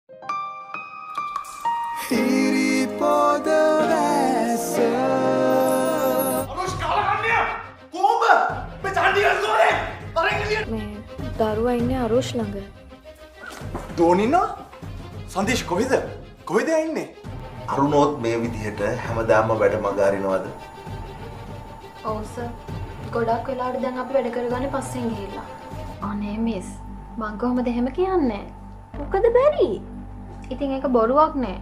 මේ දරුවා ඉන්නේ අරුෂ් ළඟ. දෝනිනා සන්දේශ් කොහෙද ඉන්නේ? අරුණෝත් මේ විදිහට හැමදාම වැඩ මග අරිනවද? ඔව් සර්. ගොඩක් වෙලාවට දැන් අපි වැඩ කරගන්නේ පස්සෙන් ගිහිල්ලා. අනේ මිස් මං කොහොමද එහෙම කියන්නේ? මොකද බැරි? ඉතින් ඒක බොරුවක් නෑ.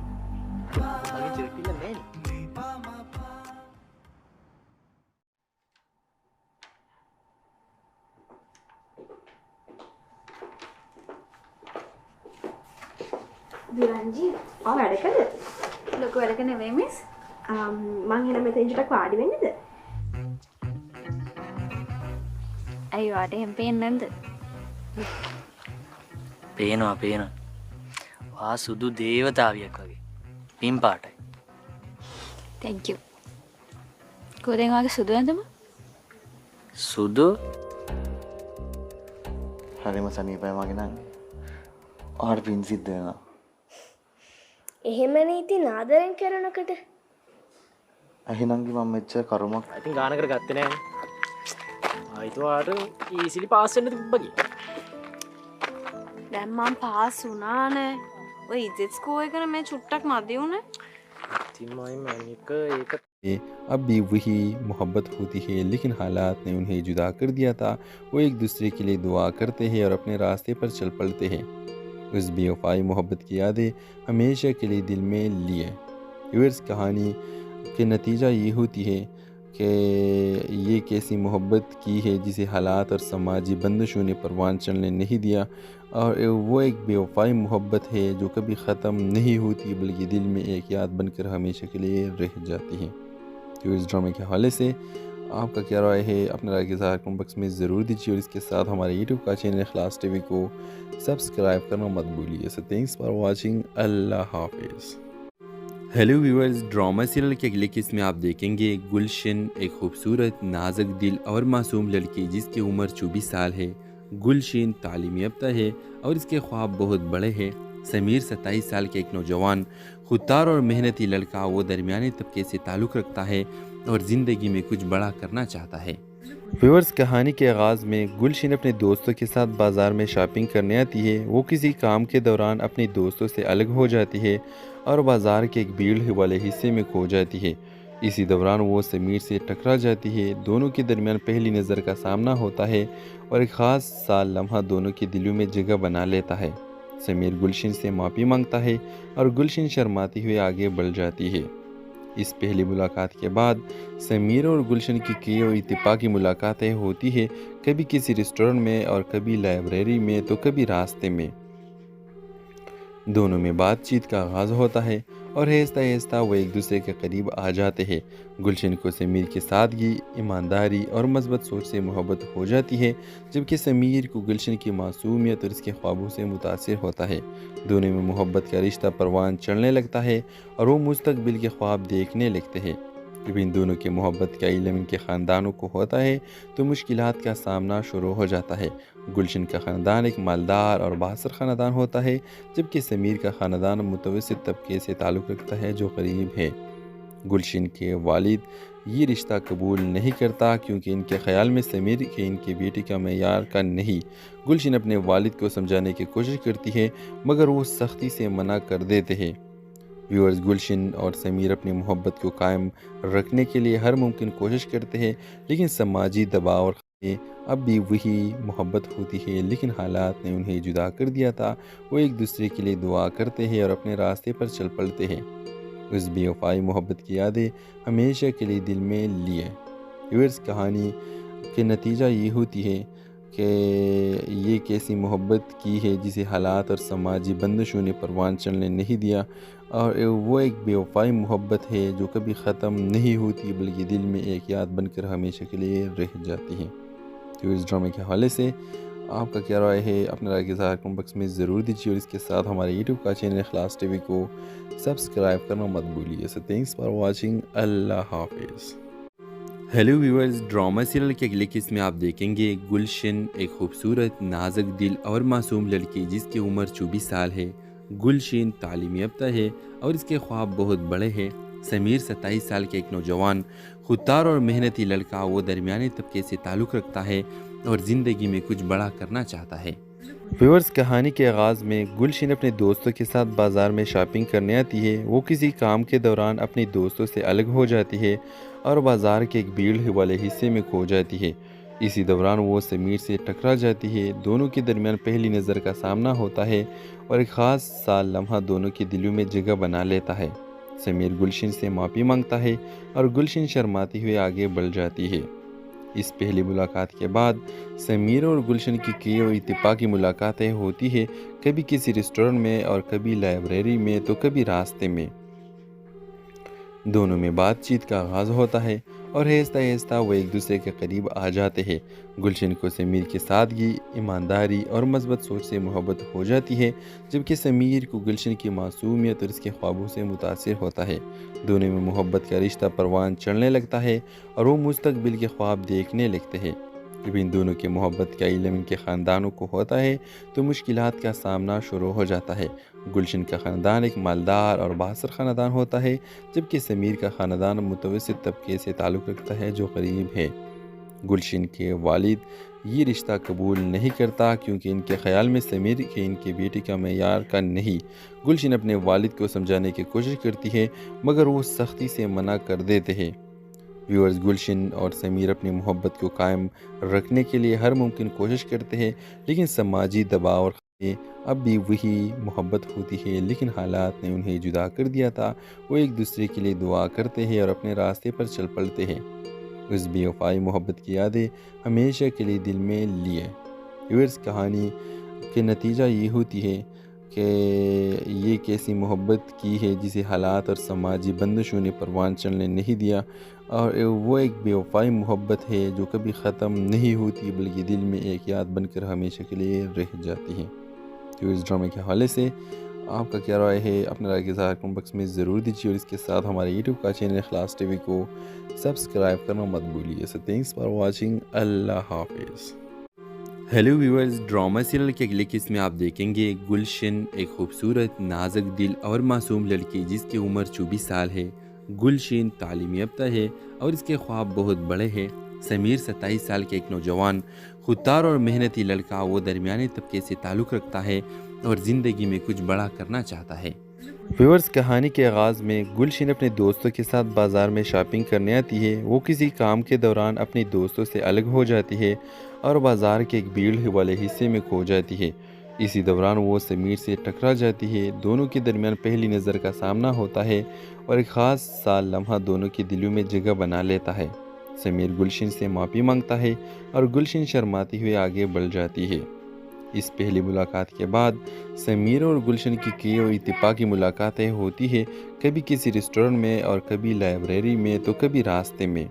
දුරන්ජී වැඩ කළද? ලොකු වැඩක නෙවෙයි මිස්. මං එහෙනම් මෙතන ඉඳලා වාඩි වෙන්නද? ඇයි වාට එහෙම පේන්නේ නැද්ද? පේනවා. වා සුදු දේවතාවියක් වගේ. පින් පාටයි. thank you. කොහෙන්ද වාගේ සුදු ඇඳම? සුදු හරිම සනීපයි මගේ නම්. ආට පින් සිද්ධ වෙනවා. එහෙමනේ ඉතින් ආදරෙන් කරනකොට. අහිනන්ගේ මම මෙච්චර කරුමක් ඉතින් ගානකට ගත්තේ නෑනේ. ආයිතුවාට ඊසිලි පාස් වෙන්න තිබ්බගේ. දැන් මම පාස් වුණානේ. ඔය ඉතින් ස්කෝල් එකේ මේ චුට්ටක් මදි උනේ. ඉතින් මම ඒක अब भी वही मोहब्बत होती है, लेकिन हालात ने उन्हें जुदा कर दिया था। वो एक दूसरे के लिए दुआ करते हैं और अपने रास्ते पर चल पड़ते हैं। उस बेवफाई मोहब्बत की यादें हमेशा के लिए दिल में लिए। व्यूअर्स, कहानी के नतीजा ये होती है कि ये कैसी मोहब्बत की है जिसे हालात और समाजी बंदिशों ने परवान चलने नहीं दिया, और वो एक बेवफाई मोहब्बत है जो कभी ख़त्म नहीं होती बल्कि दिल में एक याद बनकर हमेशा के लिए रह जाती है। तो इस ड्रामे के हवाले से आपका क्या राय है? अपने राय के ज़ाहिर कमेंट बॉक्स में ज़रूर दीजिए, और इसके साथ हमारे यूट्यूब का चैनल इखलास टीवी को सब्सक्राइब करना मत भूलिए। So thanks for watching. अल्लाह हाफिज़। हेलो व्यूअर्स, ड्रामा सीरियल के अगले किस्त में आप देखेंगे गुलशन, एक खूबसूरत नाजुक दिल और मासूम लड़की जिसकी उम्र 24 साल है। गुलशन तालीम याफ्ता है और इसके ख्वाब बहुत बड़े हैं। समीर 27 साल के एक नौजवान खुददार और मेहनती लड़का, वो दरमियाने तबके से ताल्लुक़ रखता है और ज़िंदगी में कुछ बड़ा करना चाहता है। व्यूअर्स, कहानी के आगाज़ में गुलशन अपने दोस्तों के साथ बाज़ार में शॉपिंग करने आती है। वो किसी काम के दौरान अपने दोस्तों से अलग हो जाती है और बाज़ार के एक भीड़ वाले हिस्से में खो जाती है। इसी दौरान वो समीर से टकरा जाती है। दोनों के दरमियान पहली नज़र का सामना होता है और एक ख़ास सा लम्हा दोनों के दिलों में जगह बना लेता है। समीर गुलशन से माफ़ी मांगता है और गुलशन शर्माती हुई आगे बढ़ जाती है। इस पहली मुलाकात के बाद समीर और गुलशन की कई और इत्तेफाकी मुलाकातें होती है, कभी किसी रेस्टोरेंट में और कभी लाइब्रेरी में तो कभी रास्ते में। दोनों में बातचीत का आगाज़ होता है और आहिस्ता आहिस्ता वो एक दूसरे के करीब आ जाते हैं। गुलशन को समीर की सादगी, ईमानदारी और मज़बूत सोच से मोहब्बत हो जाती है, जबकि समीर को गुलशन की मासूमियत और इसके ख्वाबों से मुतासिर होता है। दोनों में मोहब्बत का रिश्ता परवान चढ़ने लगता है और वो मुस्तकबिल के ख्वाब देखने लगते हैं। जब इन दोनों के मोहब्बत का इल्म इनके ख़ानदानों को होता है तो मुश्किलात का सामना शुरू हो जाता है। गुलशन का ख़ानदान एक मालदार और बासर ख़ानदान होता है, जबकि समीर का ख़ानदान मुतवस्सित तबके से ताल्लुक़ रखता है जो गरीब है। गुलशन के वालिद ये रिश्ता कबूल नहीं करता क्योंकि इनके ख़्याल में समीर के इनके बेटे का मेयार का नहीं। गुलशन अपने वालिद को समझाने की कोशिश करती है मगर वो सख्ती से मना कर देते हैं। व्यूअर्स, गुलशन और समीर अपनी मोहब्बत को कायम रखने के लिए हर मुमकिन कोशिश करते हैं, लेकिन समाजी दबाव और अब भी वही मोहब्बत होती है, लेकिन हालात ने उन्हें जुदा कर दिया था। वो एक दूसरे के लिए दुआ करते हैं और अपने रास्ते पर चल पड़ते हैं। उस बेवफाई मोहब्बत की यादें हमेशा के लिए दिल में लिए। व्यूअर्स, कहानी के नतीजा ये होती है कि ये कैसी मोहब्बत की है जिसे हालात और समाजी बंदिशों ने परवान चलने नहीं दिया, और वो एक बेवफाई मोहब्बत है जो कभी ख़त्म नहीं होती बल्कि दिल में एक याद बनकर हमेशा के लिए रह जाती है। तो इस ड्रामे के हवाले से आपका क्या राय है? अपने राय के ज़ाहिर कमेंट बॉक्स में ज़रूर दीजिए, और इसके साथ हमारे यूट्यूब का चैनल इखलास टीवी को सब्सक्राइब करना मत भूलिए। So thanks for watching. अल्लाह हाफिज़। हेलो व्यूअर्स, ड्रामा सीरियल के अगले किस्त में आप देखेंगे गुलशन, एक खूबसूरत नाजुक दिल और मासूम लड़की जिसकी उम्र 24 साल है। गुलशिन तालीम याफ्ता है और इसके ख्वाब बहुत बड़े हैं। समीर 27 साल के एक नौजवान खुददार और मेहनती लड़का, वो दरमियाने तबके से ताल्लुक़ रखता है और ज़िंदगी में कुछ बड़ा करना चाहता है। व्यूअर्स, कहानी के आगाज़ में गुलशिन अपने दोस्तों के साथ बाज़ार में शॉपिंग करने आती है। वो किसी काम के दौरान अपने दोस्तों से अलग हो जाती है और बाज़ार के एक भीड़ वाले हिस्से में खो जाती है। इसी दौरान वो समीर से टकरा जाती है। दोनों के दरमियान पहली नज़र का सामना होता है और एक ख़ास सा लम्हा दोनों के दिलों में जगह बना लेता है। समीर गुलशिन से माफ़ी मांगता है और गुलशिन शर्माती हुई आगे बढ़ जाती है। इस पहली मुलाकात के बाद समीर और गुलशन की कई और इत्तेफाकी मुलाकातें होती है, कभी किसी रेस्टोरेंट में और कभी लाइब्रेरी में तो कभी रास्ते में। दोनों में बातचीत का आगाज़ होता है और आहिस्ता आहिस्ता वो एक दूसरे के करीब आ जाते हैं। गुलशन को समीर की सादगी, ईमानदारी और मज़बूत सोच से मोहब्बत हो जाती है, जबकि समीर को गुलशन की मासूमियत और इसके ख्वाबों से मुतासिर होता है। दोनों में मोहब्बत का रिश्ता परवान चढ़ने लगता है और वो मुस्तकबिल के ख्वाब देखने लगते हैं। जब इन दोनों की मोहब्बत का इल्म इनके ख़ानदानों को होता है तो मुश्किलात का सामना शुरू हो जाता है। गुलशन का ख़ानदान एक मालदार और बासर ख़ानदान होता है, जबकि समीर का ख़ानदान मुतवस्सित तबके से ताल्लुक़ रखता है जो गरीब है। गुलशन के वालिद ये रिश्ता कबूल नहीं करता क्योंकि इनके ख़्याल में समीर के इनके बेटी का मेयार का नहीं। गुलशन अपने वालिद को समझाने की कोशिश करती है मगर वो सख्ती से मना कर देते हैं। व्यूअर्स, गुलशन और समीर अपनी मोहब्बत को कायम रखने के लिए हर मुमकिन कोशिश करते हैं, लेकिन समाजी दबाव और अब भी वही मोहब्बत होती है, लेकिन हालात ने उन्हें जुदा कर दिया था। वो एक दूसरे के लिए दुआ करते हैं और अपने रास्ते पर चल पड़ते हैं। उस बेवफाई मोहब्बत की यादें हमेशा के लिए दिल में लिए। व्यूअर्स, कहानी के नतीजा ये होती है कि ये कैसी मोहब्बत की है जिसे हालात और समाजी बंदिशों ने परवान चलने नहीं दिया, और वो एक बेवफाई मोहब्बत है जो कभी ख़त्म नहीं होती बल्कि दिल में एक याद बनकर हमेशा के लिए रह जाती है। तो इस ड्रामे के हवाले से आपका क्या राय है, अपने राय के इज़हार कमेंट बॉक्स में ज़रूर दीजिए और इसके साथ हमारे यूट्यूब का चैनल इखलास टीवी को सब्सक्राइब करना मत भूलिए। So thanks for watching. अल्लाह हाफिज़। हेलो व्यूअर्स, ड्रामा सीरियल के अगले किस्त में आप देखेंगे गुलशन एक खूबसूरत, नाजुक दिल और मासूम लड़की जिसकी उम्र 24 साल है। गुलशन तालीम याफ्ता है और इसके ख्वाब बहुत बड़े हैं। समीर 27 साल के एक नौजवान खुददार और मेहनती लड़का, वो दरमियाने तबके से ताल्लुक़ रखता है और ज़िंदगी में कुछ बड़ा करना चाहता है। व्यूअर्स, कहानी के आगाज़ में गुलशन अपने दोस्तों के साथ बाज़ार में शॉपिंग करने आती है। वो किसी काम के दौरान अपने दोस्तों से अलग हो जाती है और बाज़ार के एक भीड़ वाले हिस्से में खो जाती है। इसी दौरान वो समीर से टकरा जाती है। दोनों के दरमियान पहली नज़र का सामना होता है और एक ख़ास सा लम्हा दोनों के दिलों में जगह बना लेता है। समीर गुलशन से माफ़ी मांगता है और गुलशन शर्माती हुई आगे बढ़ जाती है। इस पहली मुलाकात के बाद समीर और गुलशन की कई और इत्तेफाकी मुलाकातें होती है, कभी किसी रेस्टोरेंट में और कभी लाइब्रेरी में तो कभी रास्ते में।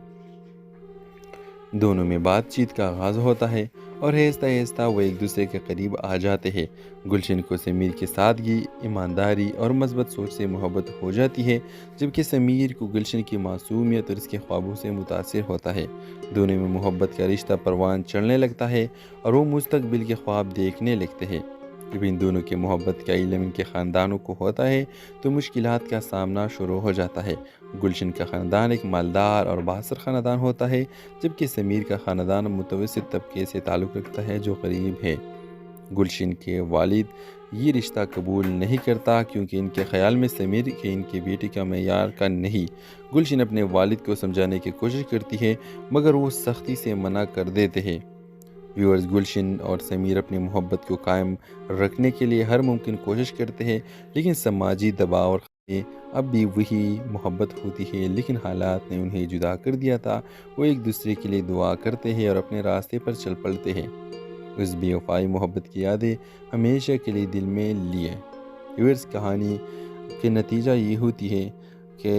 दोनों में बातचीत का आगाज़ होता है और आहिस्ता आहिस्ता वो एक दूसरे के करीब आ जाते हैं। गुलशन को समीर की सादगी, ईमानदारी और मज़बूत सोच से मोहब्बत हो जाती है, जबकि समीर को गुलशन की मासूमियत और इसके ख्वाबों से मुतासिर होता है। दोनों में मोहब्बत का रिश्ता परवान चढ़ने लगता है और वो मुस्तकबिल के ख्वाब देखने लगते हैं। जब इन दोनों की मोहब्बत का इल्म इनके ख़ानदानों को होता है तो मुश्किलात का सामना शुरू हो जाता है। गुलशन का ख़ानदान एक मालदार और बासर ख़ानदान होता है, जबकि समीर का ख़ानदान मुतवस्सित तबके से ताल्लुक़ रखता है जो गरीब है। गुलशन के वालिद ये रिश्ता कबूल नहीं करता क्योंकि इनके ख़्याल में समीर के इनके बेटी का मेयार का नहीं। गुलशन अपने वालिद को समझाने की कोशिश करती है मगर वो सख्ती से मना कर देते हैं। व्यूअर्स, गुलशन और समीर अपनी मोहब्बत को कायम रखने के लिए हर मुमकिन कोशिश करते हैं, लेकिन समाजी दबाव और अब भी वही मोहब्बत होती है, लेकिन हालात ने उन्हें जुदा कर दिया था। वो एक दूसरे के लिए दुआ करते हैं और अपने रास्ते पर चल पड़ते हैं। उस बेवफाई मोहब्बत की यादें हमेशा के लिए दिल में लिए। व्यूअर्स, कहानी के नतीजा ये होती है कि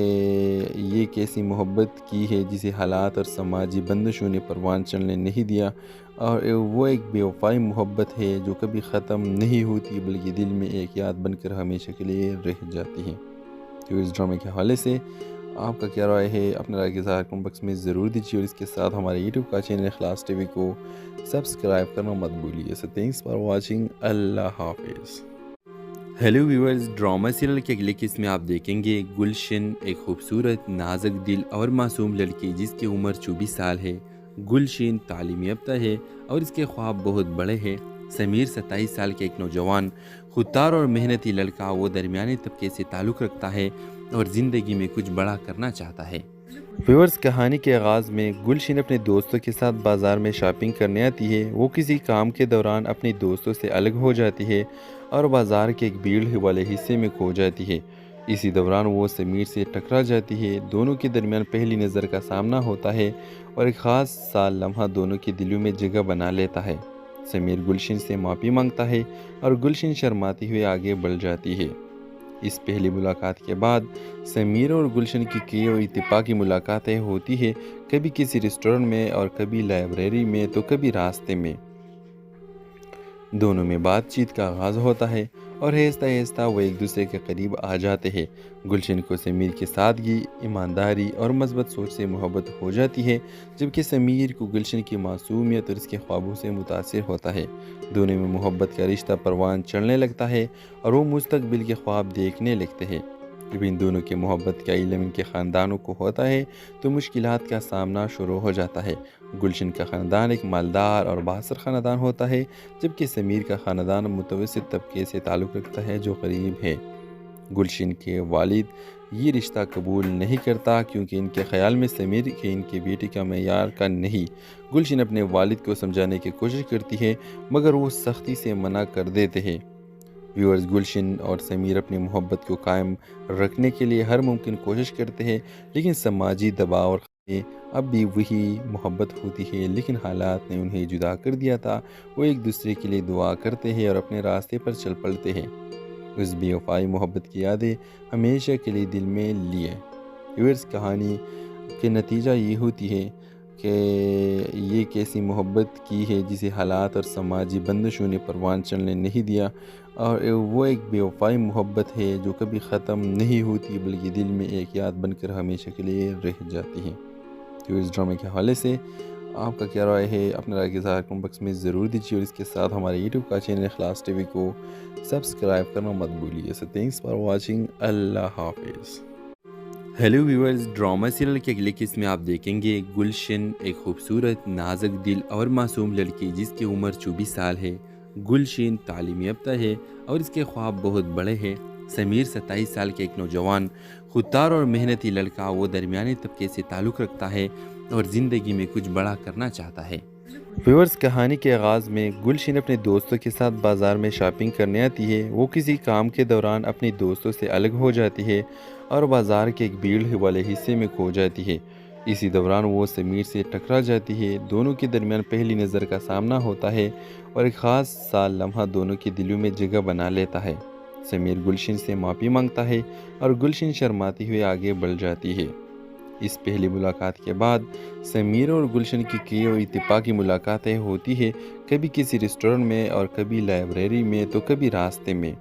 ये कैसी मोहब्बत की है जिसे हालात और समाजी बंदिशों ने परवान चलने नहीं दिया, और वो एक बेवफाई मोहब्बत है जो कभी ख़त्म नहीं होती बल्कि दिल में एक याद बनकर हमेशा के लिए रह जाती है। तो इस ड्रामे के हवाले से आपका क्या राय है, अपने राय के इज़हार कमेंट बॉक्स में ज़रूर दीजिए और इसके साथ हमारे यूट्यूब का चैनल इखलास टीवी को सब्सक्राइब करना मत भूलिए। So thanks for watching. अल्लाह हाफिज़। हेलो व्यूअर्स, ड्रामा सीरियल के अगले किस्म में आप देखेंगे गुलशन, एक खूबसूरत नाजुक दिल और मासूम लड़की जिसकी उम्र 24 साल है। गुलशन तालीम याफ्ता है और इसके ख्वाब बहुत बड़े हैं। समीर 27 साल के एक नौजवान, खुददार और मेहनती लड़का, वो दरमियाने तबके से ताल्लुक़ रखता है और ज़िंदगी में कुछ बड़ा करना चाहता है। व्यूअर्स, कहानी के आगाज़ में गुलशन अपने दोस्तों के साथ बाज़ार में शॉपिंग करने आती है। वो किसी काम के दौरान अपने दोस्तों से अलग हो जाती है और बाज़ार के एक भीड़ वाले हिस्से में खो जाती है। इसी दौरान वो समीर से टकरा जाती है। दोनों के दरमियान पहली नज़र का सामना होता है और एक ख़ास सा लम्हा दोनों के दिलों में जगह बना लेता है। समीर गुलशन से माफ़ी मांगता है और गुलशन शर्माती हुई आगे बढ़ जाती है। इस पहली मुलाकात के बाद समीर और गुलशन की कई और इत्तेफाकी मुलाकातें होती है, कभी किसी रेस्टोरेंट में और कभी लाइब्रेरी में तो कभी रास्ते में। दोनों में बातचीत का आगाज़ होता है और आहिस्ता आहिस्ता वो एक दूसरे के करीब आ जाते हैं। गुलशन को समीर की सादगी, ईमानदारी और मज़बूत सोच से मोहब्बत हो जाती है, जबकि समीर को गुलशन की मासूमियत और इसके ख्वाबों से मुतासिर होता है। दोनों में मोहब्बत का रिश्ता परवान चढ़ने लगता है और वो मुस्तकबिल के ख्वाब देखने लगते हैं। जब इन दोनों की मोहब्बत का इल्म इनके ख़ानदानों को होता है तो मुश्किलात का सामना शुरू हो जाता है। गुलशन का ख़ानदान एक मालदार और बासर ख़ानदान होता है, जबकि समीर का ख़ानदान मुतवस्सित तबके से ताल्लुक़ रखता है जो गरीब है। गुलशन के वालिद ये रिश्ता कबूल नहीं करता क्योंकि इनके ख़्याल में समीर के इनके बेटे का मेयार का नहीं। गुलशन अपने वालिद को समझाने की कोशिश करती है मगर वो सख्ती से मना कर देते हैं। व्यूअर्स, गुलशन और समीर अपनी मोहब्बत को कायम रखने के लिए हर मुमकिन कोशिश करते हैं, लेकिन समाजी दबाव और अब भी वही मोहब्बत होती है, लेकिन हालात ने उन्हें जुदा कर दिया था। वो एक दूसरे के लिए दुआ करते हैं और अपने रास्ते पर चल पड़ते हैं। उस बेवफाई मोहब्बत की यादें हमेशा के लिए दिल में लिए। व्यूअर्स, कहानी के नतीजा ये होती है कि ये कैसी मोहब्बत की है जिसे हालात और समाजी बंदिशों ने परवान चलने नहीं दिया, और वो एक बेवफाई मोहब्बत है जो कभी ख़त्म नहीं होती बल्कि दिल में एक याद बनकर हमेशा के लिए रह जाती है। तो इस ड्रामे के हवाले से आपका क्या राय है, अपने राय के इज़हार कमेंट बॉक्स में ज़रूर दीजिए और इसके साथ हमारे यूट्यूब का चैनल इखलास टीवी को सब्सक्राइब करना मत भूलिए। So thanks for watching. अल्लाह हाफिज़। हेलो व्यूअर्स, ड्रामा सीरियल के अगले किस्म में आप देखेंगे गुलशन, एक खूबसूरत नाजुक दिल और मासूम लड़की जिसकी उम्र 24 साल है। गुलशन तालीम याफ्ता है और इसके ख्वाब बहुत बड़े हैं। समीर 27 साल के एक नौजवान, खुददार और मेहनती लड़का, वो दरमियाने तबके से ताल्लुक़ रखता है और ज़िंदगी में कुछ बड़ा करना चाहता है। व्यूअर्स, कहानी के आगाज़ में गुलशन अपने दोस्तों के साथ बाज़ार में शॉपिंग करने आती है। वो किसी काम के दौरान अपने दोस्तों से अलग हो जाती है और बाज़ार के एक भीड़ वाले हिस्से में खो जाती है। इसी दौरान वो समीर से टकरा जाती है। दोनों के दरमियान पहली नज़र का सामना होता है और एक ख़ास सा लम्हा दोनों के दिलों में जगह बना लेता है। समीर गुलशन से माफ़ी मांगता है और गुलशन शर्माती हुई आगे बढ़ जाती है। इस पहली मुलाकात के बाद समीर और गुलशन की कई और इत्तेफाकी मुलाकातें होती है, कभी किसी रेस्टोरेंट में और कभी लाइब्रेरी में तो कभी रास्ते में।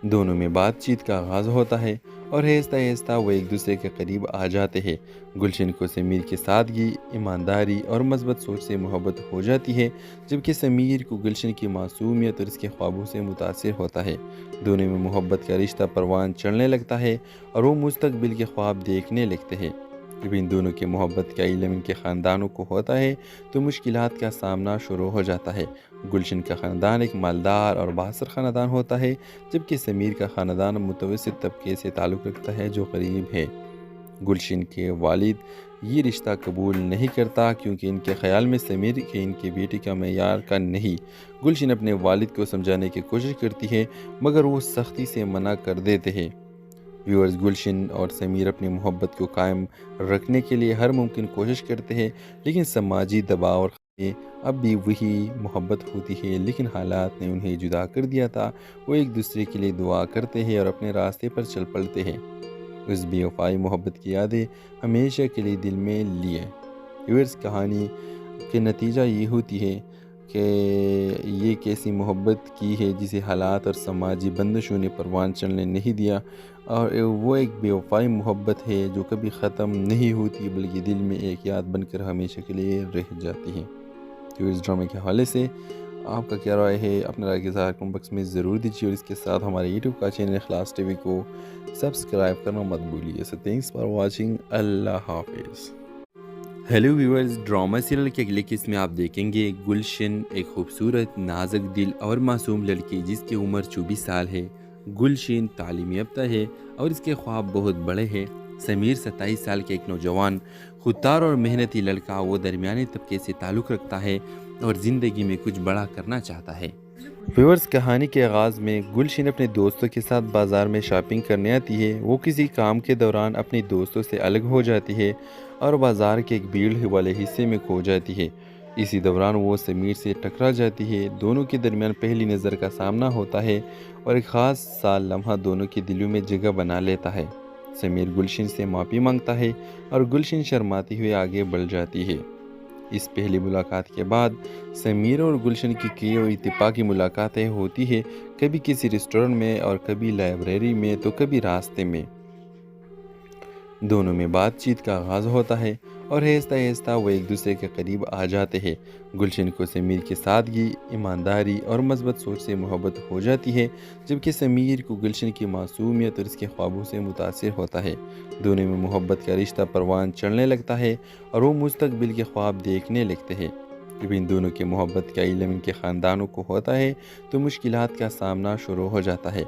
दोनों में बातचीत का आगाज़ होता है और आहिस्ता आहिस्ता वो एक दूसरे के करीब आ जाते हैं। गुलशन को समीर की सादगी, ईमानदारी और मज़बूत सोच से मोहब्बत हो जाती है, जबकि समीर को गुलशन की मासूमियत और इसके ख्वाबों से मुतासिर होता है। दोनों में मोहब्बत का रिश्ता परवान चढ़ने लगता है और वो मुस्तकबिल के ख्वाब देखने लगते हैं। जब इन दोनों की मोहब्बत का इल्म इनके ख़ानदानों को होता है तो मुश्किलात का सामना शुरू हो जाता है। गुलशन का ख़ानदान एक मालदार और बासर ख़ानदान होता है, जबकि समीर का ख़ानदान मुतवस्सित तबके से ताल्लुक़ रखता है जो गरीब है। गुलशन के वालिद ये रिश्ता कबूल नहीं करता क्योंकि इनके ख़्याल में समीर के इनके बेटे का मेयार का नहीं। गुलशन अपने वालिद को समझाने की कोशिश करती है मगर वो सख्ती से मना कर देते हैं। व्यूअर्स, गुलशन और समीर अपनी मोहब्बत को कायम रखने के लिए हर मुमकिन कोशिश करते हैं, लेकिन समाजी दबाव और अब भी वही मोहब्बत होती है, लेकिन हालात ने उन्हें जुदा कर दिया था। वो एक दूसरे के लिए दुआ करते हैं और अपने रास्ते पर चल पड़ते हैं। उस बेवफाई मोहब्बत की यादें हमेशा के लिए दिल में लिए। व्यूअर्स, कहानी के नतीजा ये होती है कि ये कैसी मोहब्बत की है जिसे हालात और समाजी बंदिशों ने परवान चलने नहीं दिया, और वो एक बेवफाई मोहब्बत है जो कभी ख़त्म नहीं होती बल्कि दिल में एक याद बनकर हमेशा के लिए रह जाती है। तो इस ड्रामे के हवाले से آپ کا کیا رائے ہے؟ اپنے رائے کے اظہار کمنٹ باکس میں ضرور دیجیے، اور اس کے ساتھ ہمارے یوٹیوب کا چینل اخلاص ٹی وی کو سبسکرائب کرنا مت بھولیے۔ سو تھینکس فار واچنگ، اللہ حافظ۔ ہیلو ویورز، ڈرامہ سیریل کے اگلے قسط میں آپ دیکھیں گے گلشن، ایک خوبصورت نازک دل اور معصوم لڑکی جس کی عمر 24 سال ہے۔ گلشن تعلیم یافتہ ہے اور اس کے خواب بہت بڑے ہیں۔ سمیر 27 سال کے ایک نوجوان خوددار اور محنتی لڑکا، وہ درمیانے طبقے سے تعلق رکھتا ہے اور زندگی میں کچھ بڑا کرنا چاہتا ہے۔ ویورز، کہانی کے آغاز میں گلشن اپنے دوستوں کے ساتھ بازار میں شاپنگ کرنے آتی ہے۔ وہ کسی کام کے دوران اپنے دوستوں سے الگ ہو جاتی ہے اور بازار کے ایک بھیڑ والے حصے میں کھو جاتی ہے۔ اسی دوران وہ سمیر سے ٹکرا جاتی ہے۔ دونوں کے درمیان پہلی نظر کا سامنا ہوتا ہے اور ایک خاص سا لمحہ دونوں کے دلوں میں جگہ بنا لیتا ہے۔ سمیر گلشن سے معافی مانگتا ہے اور گلشن شرماتی ہوئے آگے بڑھ جاتی ہے۔ اس پہلی ملاقات کے بعد سمیر اور گلشن کی کئی اور اتفاقی ملاقاتیں ہوتی ہیں، کبھی کسی ریسٹورنٹ میں اور کبھی لائبریری میں تو کبھی راستے میں۔ دونوں میں بات چیت کا آغاز ہوتا ہے اور آہستہ آہستہ وہ ایک دوسرے کے قریب آ جاتے ہیں۔ گلشن کو سمیر کی سادگی، ایمانداری اور مثبت سوچ سے محبت ہو جاتی ہے، جبکہ سمیر کو گلشن کی معصومیت اور اس کے خوابوں سے متاثر ہوتا ہے۔ دونوں میں محبت کا رشتہ پروان چڑھنے لگتا ہے اور وہ مستقبل کے خواب دیکھنے لگتے ہیں۔ جب ان دونوں کے محبت کا علم ان کے خاندانوں کو ہوتا ہے تو مشکلات کا سامنا شروع ہو جاتا ہے۔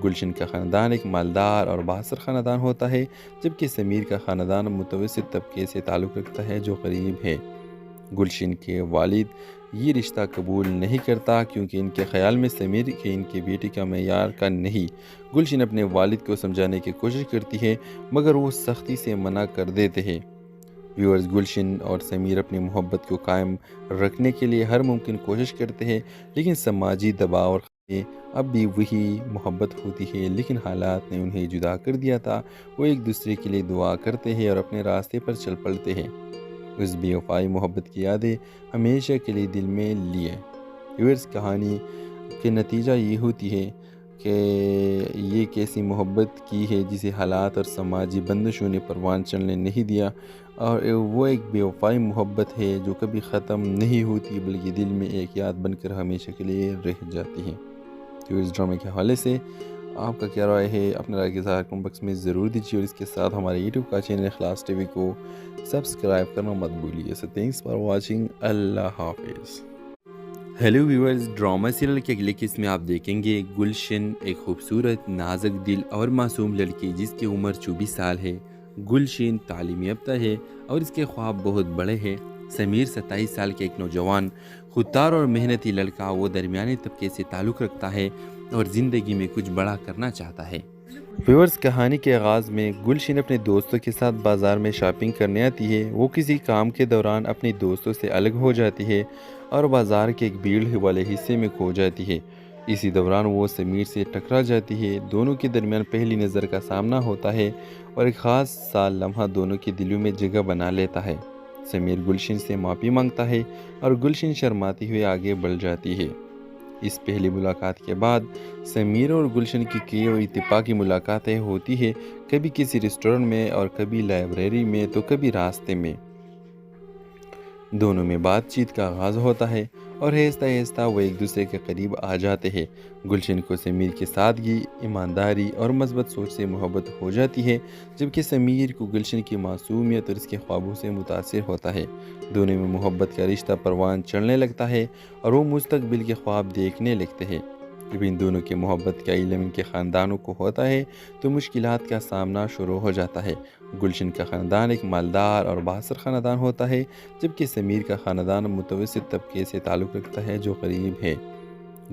گلشن کا خاندان ایک مالدار اور بااثر خاندان ہوتا ہے، جبکہ سمیر کا خاندان متوسط طبقے سے تعلق رکھتا ہے جو غریب ہے۔ گلشن کے والد یہ رشتہ قبول نہیں کرتا کیونکہ ان کے خیال میں سمیر کے ان کی بیٹی کا معیار کا نہیں۔ گلشن اپنے والد کو سمجھانے کی کوشش کرتی ہے مگر وہ سختی سے منع کر دیتے ہیں۔ ویورز، گلشن اور سمیر اپنی محبت کو قائم رکھنے کے لیے ہر ممکن کوشش کرتے ہیں، لیکن سماجی دباؤ اور اب بھی وہی محبت ہوتی ہے، لیکن حالات نے انہیں جدا کر دیا تھا۔ وہ ایک دوسرے کے لیے دعا کرتے ہیں اور اپنے راستے پر چل پڑتے ہیں۔ اس بے وفائی محبت کی یادیں ہمیشہ کے لیے دل میں لیے۔ ویورز، کہانی کے نتیجہ یہ ہوتی ہے کہ یہ کیسی محبت کی ہے جسے حالات اور سماجی بندشوں نے پروان چڑھنے نہیں دیا، اور وہ ایک بے وفائی محبت ہے جو کبھی ختم نہیں ہوتی بلکہ دل میں ایک یاد بن کر ہمیشہ کے لیے رہ جاتی ہے۔ تو اس ڈرامے کے حوالے سے آپ کا کیا رائے ہے؟ اپنے رائے کے اظہار کمنٹ باکس میں ضرور دیجیے، اور اس کے ساتھ ہمارے یوٹیوب کا چینل اخلاص ٹی وی کو سبسکرائب کرنا مت بھولیے۔ سو تھینکس فار واچنگ، اللہ حافظ۔ ہیلو ویورز، ڈرامہ سیریل کے اگلے قسط میں آپ دیکھیں گے گلشن، ایک خوبصورت نازک دل اور معصوم لڑکی جس کی عمر 24 سال ہے۔ گلشن تعلیم یافتہ ہے اور اس کے خواب بہت بڑے ہیں۔ سمیر 27 سال کے ایک نوجوان خوددار اور محنتی لڑکا، وہ درمیانے طبقے سے تعلق رکھتا ہے اور زندگی میں کچھ بڑا کرنا چاہتا ہے۔ ویورز، کہانی کے آغاز میں گلشن اپنے دوستوں کے ساتھ بازار میں شاپنگ کرنے آتی ہے۔ وہ کسی کام کے دوران اپنے دوستوں سے الگ ہو جاتی ہے اور بازار کے ایک بھیڑ والے حصے میں کھو جاتی ہے۔ اسی دوران وہ سمیر سے ٹکرا جاتی ہے۔ دونوں کے درمیان پہلی نظر کا سامنا ہوتا ہے اور ایک خاص سا لمحہ دونوں کے دلوں میں جگہ بنا لیتا ہے۔ سمیر گلشن سے معافی مانگتا ہے اور گلشن شرماتی ہوئے آگے بڑھ جاتی ہے۔ اس پہلی ملاقات کے بعد سمیر اور گلشن کی کئی اور اتفاقی ملاقاتیں ہوتی ہیں، کبھی کسی ریسٹورنٹ میں اور کبھی لائبریری میں تو کبھی راستے میں۔ دونوں میں بات چیت کا آغاز ہوتا ہے اور آہستہ آہستہ وہ ایک دوسرے کے قریب آ جاتے ہیں۔ گلشن کو سمیر کی سادگی، ایمانداری اور مثبت سوچ سے محبت ہو جاتی ہے، جبکہ سمیر کو گلشن کی معصومیت اور اس کے خوابوں سے متاثر ہوتا ہے۔ دونوں میں محبت کا رشتہ پروان چڑھنے لگتا ہے اور وہ مستقبل کے خواب دیکھنے لگتے ہیں۔ جب ان دونوں کے محبت کا علم ان کے خاندانوں کو ہوتا ہے تو مشکلات کا سامنا شروع ہو جاتا ہے۔ گلشن کا خاندان ایک مالدار اور بااثر خاندان ہوتا ہے، جبکہ سمیر کا خاندان متوسط طبقے سے تعلق رکھتا ہے جو غریب ہے۔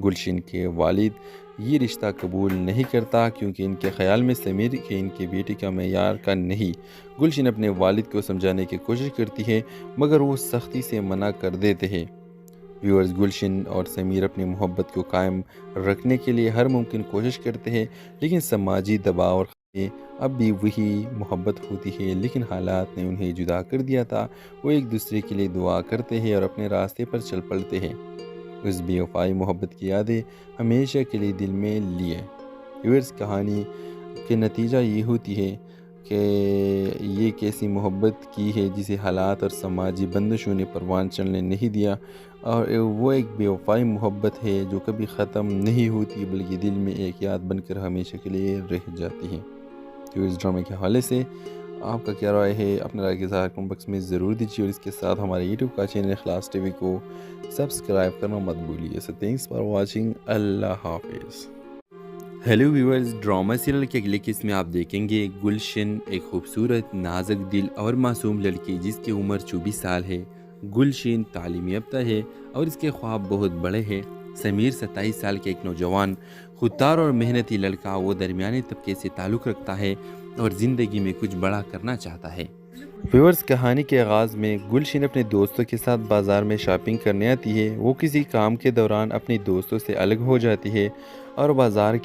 گلشن کے والد یہ رشتہ قبول نہیں کرتا کیونکہ ان کے خیال میں سمیر کے ان کی بیٹی کا معیار کا نہیں۔ گلشن اپنے والد کو سمجھانے کی کوشش کرتی ہے مگر وہ سختی سے منع کر دیتے ہیں۔ ویورز، گلشن اور سمیر اپنی محبت کو قائم رکھنے کے لیے ہر ممکن کوشش کرتے ہیں، لیکن سماجی دباؤ اور اب بھی وہی محبت ہوتی ہے، لیکن حالات نے انہیں جدا کر دیا تھا۔ وہ ایک دوسرے کے لیے دعا کرتے ہیں اور اپنے راستے پر چل پڑتے ہیں۔ اس بے وفائی محبت کی یادیں ہمیشہ کے لیے دل میں لیے۔ ویورز، کہانی کے نتیجہ یہ ہوتی ہے کہ یہ کیسی محبت کی ہے جسے حالات اور سماجی بندشوں نے پروان چڑھنے نہیں دیا، اور وہ ایک بے وفائی محبت ہے جو کبھی ختم نہیں ہوتی بلکہ دل میں ایک یاد بن کر ہمیشہ کے لیے رہ جاتی ہے۔ تو اس ڈرامے کے حوالے سے آپ کا کیا رائے ہے؟ اپنے رائے کے اظہار کمنٹ باکس میں ضرور دیجیے، اور اس کے ساتھ ہمارے یوٹیوب کا چینل اخلاص ٹی وی کو سبسکرائب کرنا مت بھولیے۔ سو تھینکس فار واچنگ، اللہ حافظ۔ ہیلو ویورز، ڈرامہ سیریل کے اگلے قسط میں آپ دیکھیں گے گلشن، ایک خوبصورت، نازک دل اور معصوم لڑکی جس کی عمر 24 سال ہے۔ گلشن تعلیم یافتہ ہے اور اس کے خواب بہت بڑے ہیں۔ سمیر 27 سال کے ایک نوجوان، خوددار اور محنتی لڑکا، وہ درمیانے طبقے سے تعلق رکھتا ہے اور زندگی میں کچھ بڑا کرنا چاہتا ہے۔ ویورز، کہانی کے آغاز میں گلشن اپنے دوستوں کے ساتھ بازار میں شاپنگ کرنے آتی ہے۔ وہ کسی کام کے دوران اپنی دوستوں سے الگ ہو جاتی ہے اور بازار